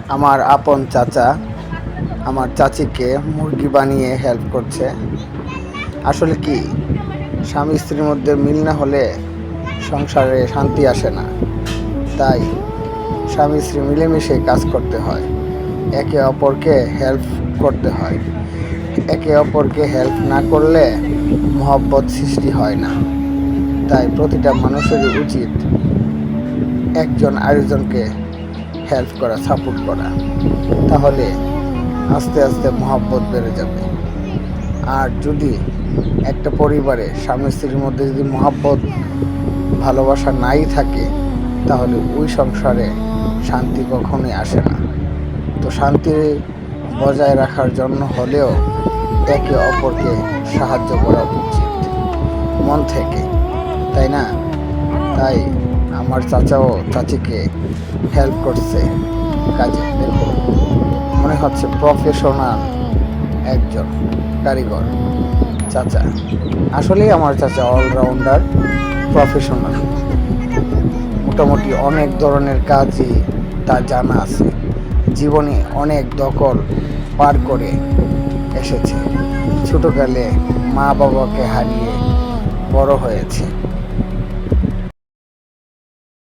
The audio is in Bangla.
আমার আপন চাচা আমার চাচিকে মুরগি বানিয়ে হেল্প করছে। আসলে কি, স্বামী স্ত্রীর মধ্যে মিল না হলে সংসারে শান্তি আসে না। তাই স্বামী স্ত্রী মিলেমিশে কাজ করতে হয়, একে অপরকে হেল্প করতে হয়। একে অপরকে হেল্প না করলে মহব্বত সৃষ্টি হয় না। তাই প্রতিটা মানুষেরই উচিত একজন আরেকজনকে হেল্প করা, সাপোর্ট করা। তাহলে আস্তে আস্তে মহব্বত বেড়ে যাবে। আর যদি একটা পরিবারে স্বামী স্ত্রীর মধ্যে যদি মহব্বত, ভালোবাসা নাই থাকে, তাহলে ওই সংসারে শান্তি কখনোই আসে না। তো শান্তি বজায় রাখার জন্য হলেও একে অপরকে সাহায্য করা উচিত মন থেকে, তাই না? তাই আমার চাচাও চাচিকে হেল্প করছে কাজে। দেখো, মনে হচ্ছে প্রফেশনাল একজন কারিগর চাচা। আসলেই আমার চাচা অলরাউন্ডার, প্রফেশনাল। মোটামুটি অনেক ধরনের কাজই তার জানা আছে। জীবনে অনেক দখল পার করে এসেছে। ছোটকালে মা বাবাকে হারিয়ে বড় হয়েছে।